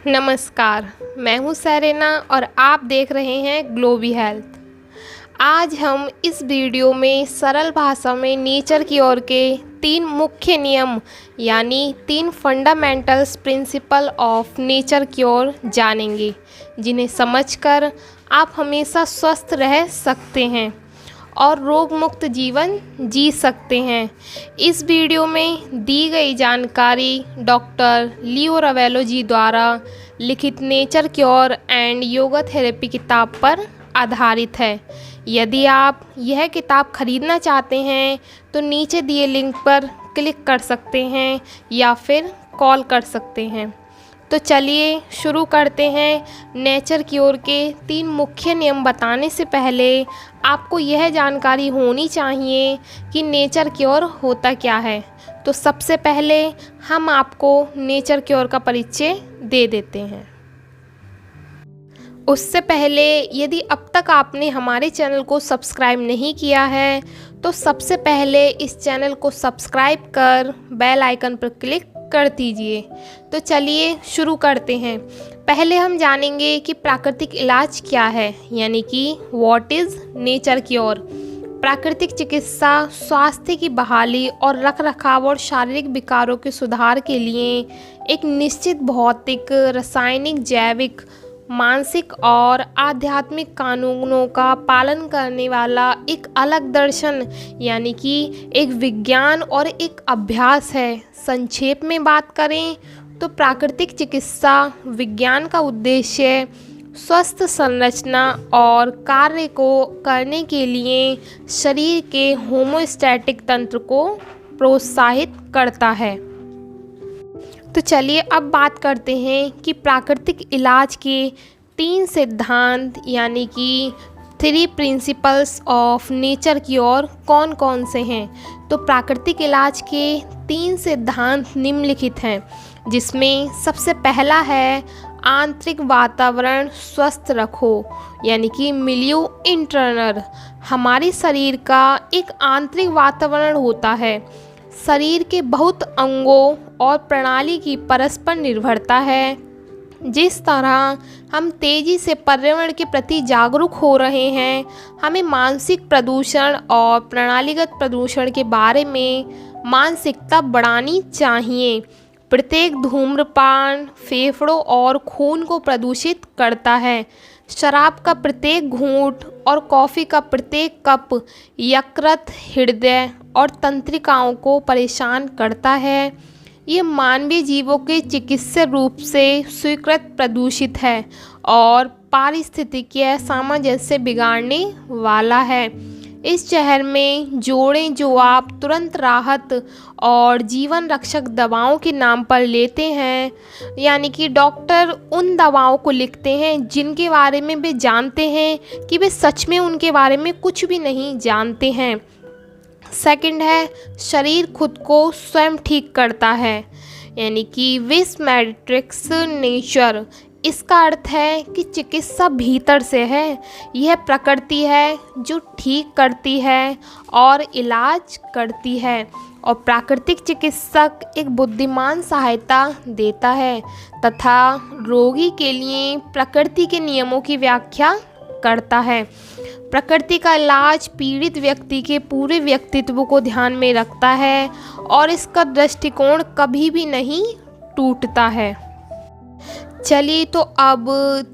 नमस्कार, मैं हूँ सरेना और आप देख रहे हैं ग्लोबी हेल्थ। आज हम इस वीडियो में सरल भाषा में नेचर की ओर के 3 मुख्य नियम यानी 3 फंडामेंटल्स प्रिंसिपल ऑफ नेचर की ओर जानेंगे, जिन्हें समझकर आप हमेशा स्वस्थ रह सकते हैं और रोग मुक्त जीवन जी सकते हैं। इस वीडियो में दी गई जानकारी डॉक्टर लियो रावेलो जी द्वारा लिखित nature cure and yoga therapy किताब पर आधारित है। यदि आप यह किताब खरीदना चाहते हैं तो नीचे दिए लिंक पर क्लिक कर सकते हैं या फिर कॉल कर सकते हैं। तो चलिए शुरू करते हैं। नेचर क्योर के 3 मुख्य नियम बताने से पहले आपको यह जानकारी होनी चाहिए कि नेचर क्योर होता क्या है। तो सबसे पहले हम आपको नेचर क्योर का परिचय दे देते हैं। उससे पहले यदि अब तक आपने हमारे चैनल को सब्सक्राइब नहीं किया है तो सबसे पहले इस चैनल को सब्सक्राइब कर बेल आइकन पर क्लिक कर दीजिए। तो चलिए शुरू करते हैं। पहले हम जानेंगे कि प्राकृतिक इलाज क्या है, यानी कि व्हाट इज़ नेचर क्योर। प्राकृतिक चिकित्सा स्वास्थ्य की बहाली और रखरखाव और शारीरिक विकारों के सुधार के लिए एक निश्चित भौतिक, रासायनिक, जैविक, मानसिक और आध्यात्मिक कानूनों का पालन करने वाला एक अलग दर्शन यानी कि एक विज्ञान और एक अभ्यास है। संक्षेप में बात करें तो प्राकृतिक चिकित्सा विज्ञान का उद्देश्य स्वस्थ संरचना और कार्य को करने के लिए शरीर के होमोस्टैटिक तंत्र को प्रोत्साहित करता है। तो चलिए अब बात करते हैं कि प्राकृतिक इलाज के 3 सिद्धांत यानी कि 3 प्रिंसिपल्स ऑफ नेचर क्योर कौन कौन से हैं। तो प्राकृतिक इलाज के 3 सिद्धांत निम्नलिखित हैं, जिसमें सबसे पहला है आंतरिक वातावरण स्वस्थ रखो, यानी कि मिलियो इंटरनल। हमारे शरीर का एक आंतरिक वातावरण होता है। शरीर के बहुत अंगों और प्रणाली की परस्पर निर्भरता है। जिस तरह हम तेज़ी से पर्यावरण के प्रति जागरूक हो रहे हैं, हमें मानसिक प्रदूषण और प्रणालीगत प्रदूषण के बारे में मानसिकता बढ़ानी चाहिए। प्रत्येक धूम्रपान फेफड़ों और खून को प्रदूषित करता है। शराब का प्रत्येक घूंट और कॉफ़ी का प्रत्येक कप यकृत, हृदय और तंत्रिकाओं को परेशान करता है। ये मानवीय जीवों के चिकित्सीय रूप से स्वीकृत प्रदूषित है और पारिस्थितिकीय सामंजस्य बिगाड़ने वाला है। इस शहर में जोड़ें जो आप तुरंत राहत और जीवन रक्षक दवाओं के नाम पर लेते हैं, यानी कि डॉक्टर उन दवाओं को लिखते हैं जिनके बारे में वे जानते हैं कि वे सच में उनके बारे में कुछ भी नहीं जानते हैं। सेकंड है शरीर खुद को स्वयं ठीक करता है, यानी कि विस मैट्रिक्स नेचर। इसका अर्थ है कि चिकित्सा भीतर से है। यह प्रकृति है जो ठीक करती है और इलाज करती है, और प्राकृतिक चिकित्सक एक बुद्धिमान सहायता देता है तथा रोगी के लिए प्रकृति के नियमों की व्याख्या करता है। प्रकृति का इलाज पीड़ित व्यक्ति के पूरे व्यक्तित्व को ध्यान में रखता है और इसका दृष्टिकोण कभी भी नहीं टूटता है। चलिए तो अब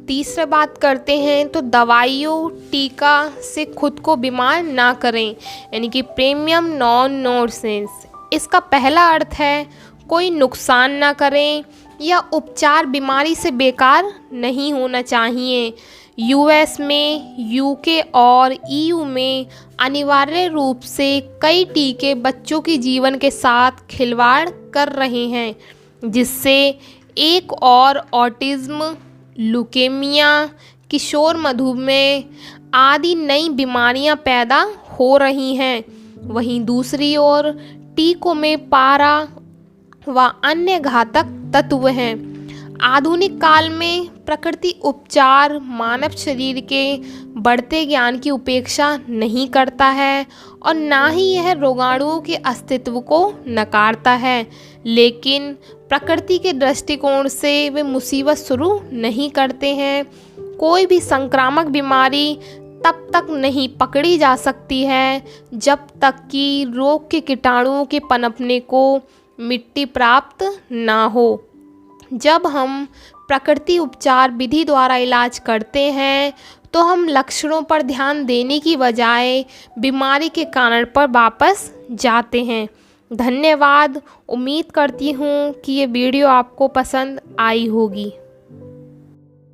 तीसरा बात करते हैं। तो दवाइयों टीका से खुद को बीमार ना करें, यानी कि प्रीमियम नॉन नोसेंस। इसका पहला अर्थ है कोई नुकसान ना करें या उपचार बीमारी से बेकार नहीं होना चाहिए। यूएस में, यूके और ईयू में अनिवार्य रूप से कई टीके बच्चों के जीवन के साथ खिलवाड़ कर रहे हैं, जिससे एक और ऑटिज्म, ल्यूकेमिया, किशोर मधुमेह आदि नई बीमारियां पैदा हो रही हैं। वहीं दूसरी ओर टीकों में पारा व अन्य घातक तत्व हैं। आधुनिक काल में प्रकृति उपचार मानव शरीर के बढ़ते ज्ञान की उपेक्षा नहीं करता है और ना ही यह रोगाणुओं के अस्तित्व को नकारता है, लेकिन प्रकृति के दृष्टिकोण से वे मुसीबत शुरू नहीं करते हैं। कोई भी संक्रामक बीमारी तब तक नहीं पकड़ी जा सकती है जब तक कि रोग के कीटाणुओं के पनपने को मिट्टी प्राप्त ना हो। जब हम प्रकृति उपचार विधि द्वारा इलाज करते हैं तो हम लक्षणों पर ध्यान देने की बजाय बीमारी के कारण पर वापस जाते हैं। धन्यवाद। उम्मीद करती हूँ कि ये वीडियो आपको पसंद आई होगी।